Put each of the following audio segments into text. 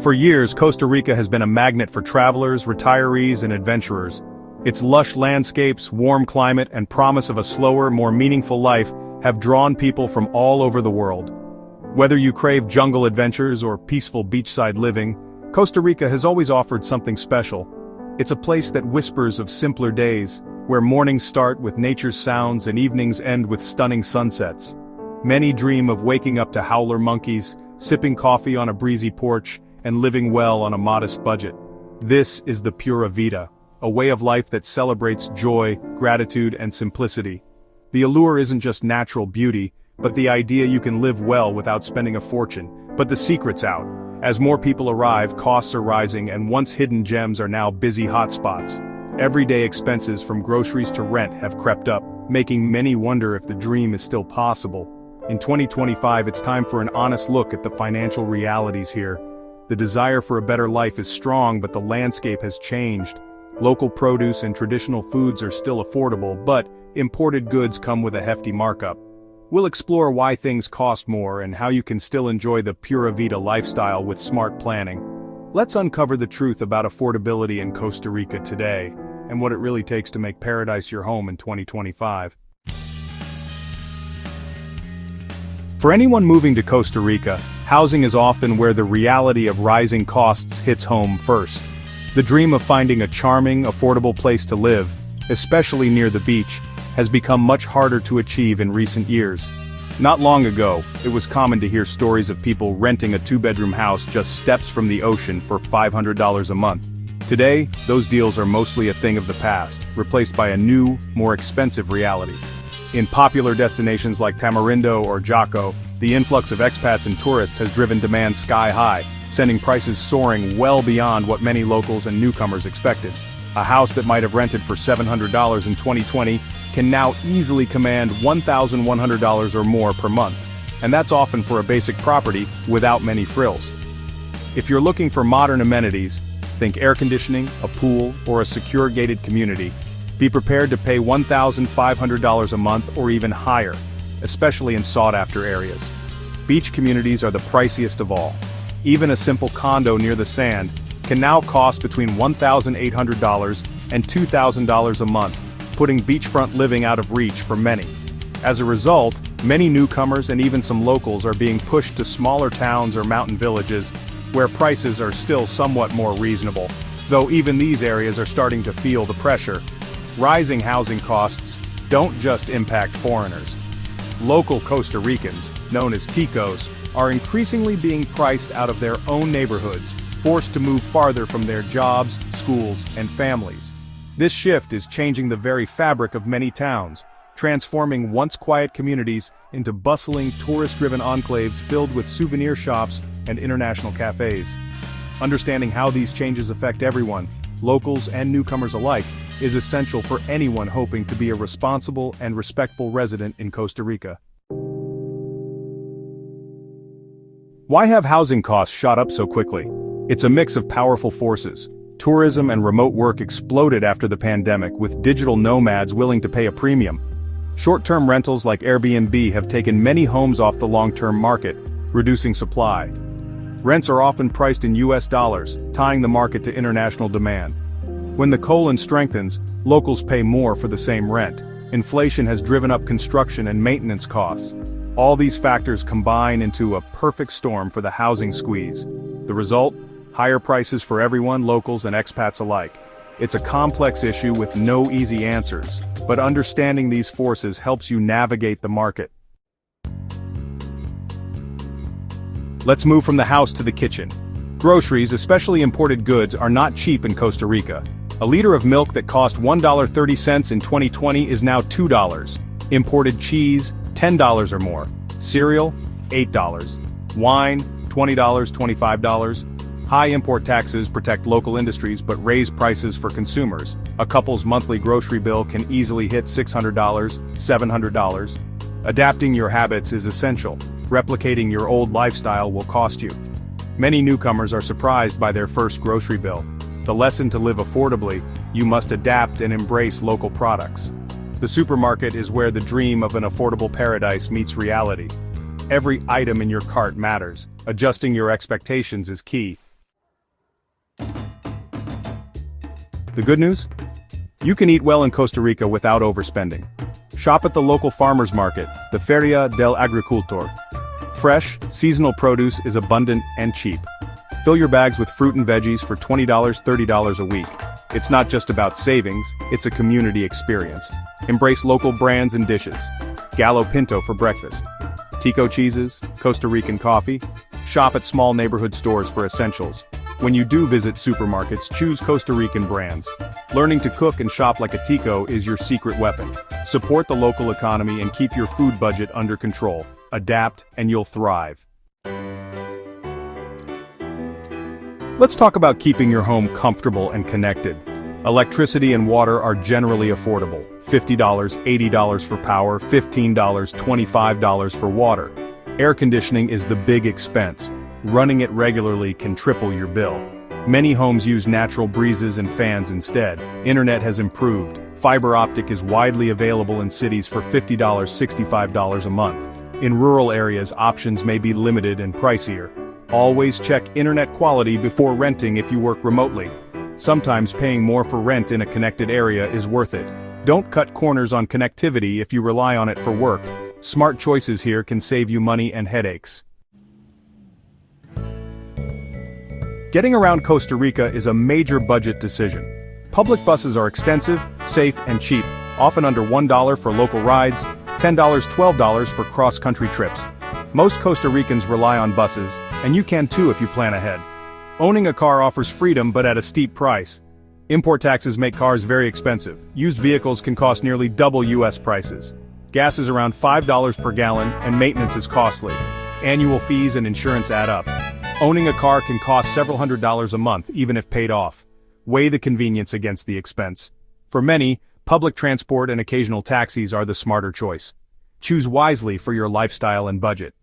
For years, Costa Rica has been a magnet for travelers, retirees, and adventurers. Its lush landscapes, warm climate, and promise of a slower, more meaningful life have drawn people from all over the world. Whether you crave jungle adventures or peaceful beachside living, Costa Rica has always offered something special. It's a place that whispers of simpler days, where mornings start with nature's sounds and evenings end with stunning sunsets. Many dream of waking up to howler monkeys, sipping coffee on a breezy porch, and living well on a modest budget. This is the pura vida, a way of life that celebrates joy, gratitude, and simplicity. The allure isn't just natural beauty, but the idea you can live well without spending a fortune. But the secret's out. As more people arrive, costs are rising, and once hidden gems are now busy hotspots. Everyday expenses from groceries to rent have crept up, making many wonder if the dream is still possible. In 2025, it's time for an honest look at the financial realities here. The desire for a better life is strong, but the landscape has changed. Local produce and traditional foods are still affordable, but imported goods come with a hefty markup. We'll explore why things cost more and how you can still enjoy the pura vida lifestyle with smart planning. Let's uncover the truth about affordability in Costa Rica today, and what it really takes to make paradise your home in 2025. For anyone moving to Costa Rica, housing is often where the reality of rising costs hits home first. The dream of finding a charming, affordable place to live, especially near the beach, has become much harder to achieve in recent years. Not long ago, it was common to hear stories of people renting a two-bedroom house just steps from the ocean for $500 a month. Today, those deals are mostly a thing of the past, replaced by a new, more expensive reality. In popular destinations like Tamarindo or Jaco, the influx of expats and tourists has driven demand sky high, sending prices soaring well beyond what many locals and newcomers expected. A house that might have rented for $700 in 2020 can now easily command $1,100 or more per month, and that's often for a basic property without many frills. If you're looking for modern amenities, think air conditioning, a pool, or a secure gated community, be prepared to pay $1,500 a month or even higher, especially in sought-after areas. Beach communities are the priciest of all. Even a simple condo near the sand can now cost between $1,800 and $2,000 a month, putting beachfront living out of reach for many. As a result, many newcomers and even some locals are being pushed to smaller towns or mountain villages, where prices are still somewhat more reasonable, though even these areas are starting to feel the pressure. Rising housing costs don't just impact foreigners. Local Costa Ricans, known as ticos, are increasingly being priced out of their own neighborhoods, forced to move farther from their jobs, schools, and families. This shift is changing the very fabric of many towns, transforming once quiet communities into bustling, tourist-driven enclaves filled with souvenir shops and international cafes. Understanding how these changes affect everyone, locals and newcomers alike, is essential for anyone hoping to be a responsible and respectful resident in Costa Rica. Why have housing costs shot up so quickly? It's a mix of powerful forces. Tourism and remote work exploded after the pandemic, with digital nomads willing to pay a premium. Short-term rentals like Airbnb have taken many homes off the long-term market, reducing supply. Rents are often priced in US dollars, tying the market to international demand. When the colon strengthens, locals pay more for the same rent. Inflation has driven up construction and maintenance costs. All these factors combine into a perfect storm for the housing squeeze. The result? Higher prices for everyone, locals and expats alike. It's a complex issue with no easy answers, but understanding these forces helps you navigate the market. Let's move from the house to the kitchen. Groceries, especially imported goods, are not cheap in Costa Rica. A liter of milk that cost $1.30 in 2020 is now $2. Imported cheese, $10 or more. Cereal, $8. Wine, $20, $25. High import taxes protect local industries but raise prices for consumers. A couple's monthly grocery bill can easily hit $600, $700. Adapting your habits is essential. Replicating your old lifestyle will cost you. Many newcomers are surprised by their first grocery bill. The lesson to live affordably: you must adapt and embrace local products. The supermarket is where the dream of an affordable paradise meets reality. Every item in your cart matters. Adjusting your expectations is key. The good news? You can eat well in Costa Rica without overspending. Shop at the local farmers market, the Feria del Agricultor. Fresh, seasonal produce is abundant and cheap. Fill your bags with fruit and veggies for $20, $30 a week. It's not just about savings, it's a community experience. Embrace local brands and dishes. Gallo Pinto for breakfast. Tico cheeses, Costa Rican coffee. Shop at small neighborhood stores for essentials. When you do visit supermarkets, choose Costa Rican brands. Learning to cook and shop like a Tico is your secret weapon. Support the local economy and keep your food budget under control. Adapt and you'll thrive. Let's talk about keeping your home comfortable and connected. Electricity and water are generally affordable. $50, $80 for power, $15, $25 for water. Air conditioning is the big expense. Running it regularly can triple your bill. Many homes use natural breezes and fans instead. Internet has improved. Fiber optic is widely available in cities for $50, $65 a month. In rural areas, options may be limited and pricier. Always check internet quality before renting if you work remotely. Sometimes paying more for rent in a connected area is worth it. Don't cut corners on connectivity if you rely on it for work. Smart choices here can save you money and headaches. Getting around Costa Rica is a major budget decision. Public buses are extensive, safe, and cheap, often under $1 for local rides, $10, $12 for cross-country trips. Most Costa Ricans rely on buses, and you can too if you plan ahead. Owning a car offers freedom but at a steep price. Import taxes make cars very expensive. Used vehicles can cost nearly double US prices. Gas is around $5 per gallon, and maintenance is costly. Annual fees and insurance add up. Owning a car can cost several $100s a month, even if paid off. Weigh the convenience against the expense. For many, public transport and occasional taxis are the smarter choice. Choose wisely for your lifestyle and budget.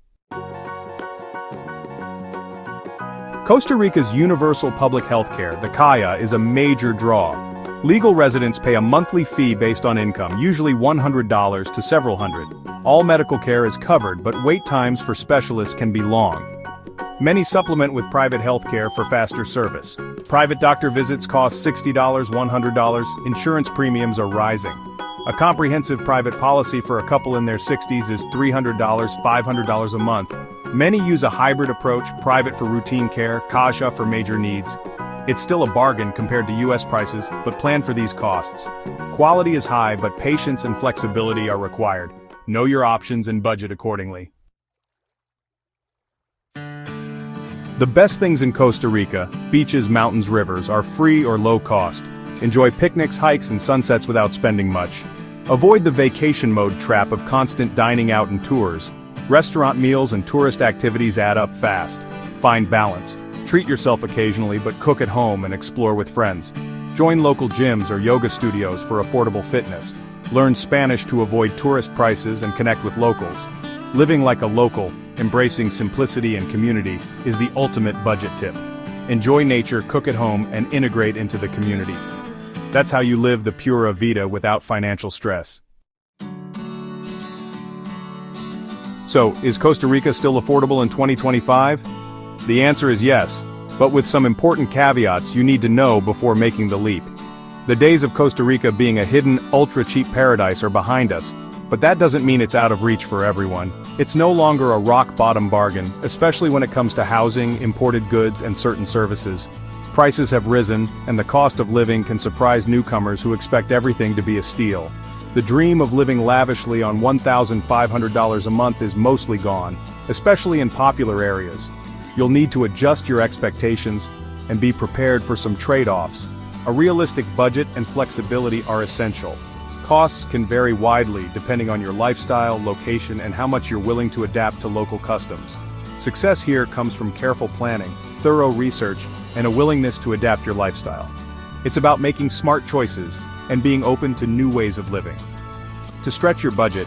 Costa Rica's universal public healthcare, the CAIA, is a major draw. Legal residents pay a monthly fee based on income, usually $100 to several hundred. All medical care is covered, but wait times for specialists can be long. Many supplement with private health care for faster service. Private doctor visits cost $60, $100, insurance premiums are rising. A comprehensive private policy for a couple in their 60s is $300, $500 a month. Many use a hybrid approach, private for routine care, CAIA for major needs. It's still a bargain compared to US prices, but plan for these costs. Quality is high, but patience and flexibility are required. Know your options and budget accordingly. The best things in Costa Rica, beaches, mountains, rivers, are free or low cost. Enjoy picnics, hikes, and sunsets without spending much. Avoid the vacation mode trap of constant dining out and tours. Restaurant meals and tourist activities add up fast. Find balance. Treat yourself occasionally, but cook at home and explore with friends. Join local gyms or yoga studios for affordable fitness. Learn Spanish to avoid tourist prices and connect with locals. Living like a local, embracing simplicity and community, is the ultimate budget tip. Enjoy nature, cook at home, and integrate into the community. That's how you live the pura vida without financial stress. So, is Costa Rica still affordable in 2025? The answer is yes, but with some important caveats you need to know before making the leap. The days of Costa Rica being a hidden, ultra-cheap paradise are behind us, but that doesn't mean it's out of reach for everyone. It's no longer a rock-bottom bargain, especially when it comes to housing, imported goods, and certain services. Prices have risen, and the cost of living can surprise newcomers who expect everything to be a steal. The dream of living lavishly on $1,500 a month is mostly gone, especially in popular areas. You'll need to adjust your expectations and be prepared for some trade-offs. A realistic budget and flexibility are essential. Costs can vary widely depending on your lifestyle, location, and how much you're willing to adapt to local customs. Success here comes from careful planning, thorough research, and a willingness to adapt your lifestyle. It's about making smart choices and being open to new ways of living. To stretch your budget,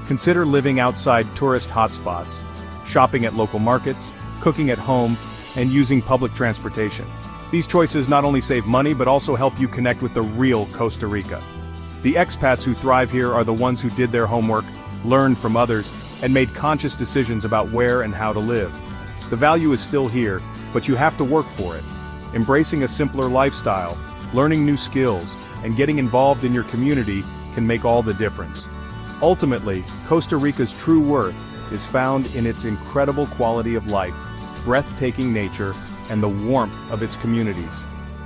consider living outside tourist hotspots, shopping at local markets, cooking at home, and using public transportation. These choices not only save money but also help you connect with the real Costa Rica. The expats who thrive here are the ones who did their homework, learned from others, and made conscious decisions about where and how to live. The value is still here, but you have to work for it. Embracing a simpler lifestyle, Learning new skills and getting involved in your community can make all the difference. Ultimately, Costa Rica's true worth is found in its incredible quality of life, breathtaking nature, and the warmth of its communities.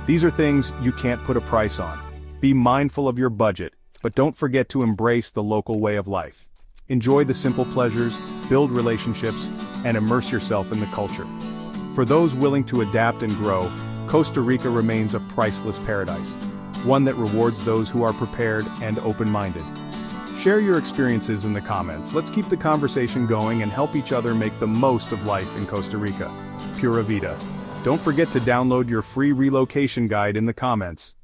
These are things you can't put a price on. Be mindful of your budget, but don't forget to embrace the local way of life. Enjoy the simple pleasures, build relationships, and immerse yourself in the culture. For those willing to adapt and grow, Costa Rica remains a priceless paradise, one that rewards those who are prepared and open-minded. Share your experiences in the comments. Let's keep the conversation going and help each other make the most of life in Costa Rica. Pura vida. Don't forget to download your free relocation guide in the comments.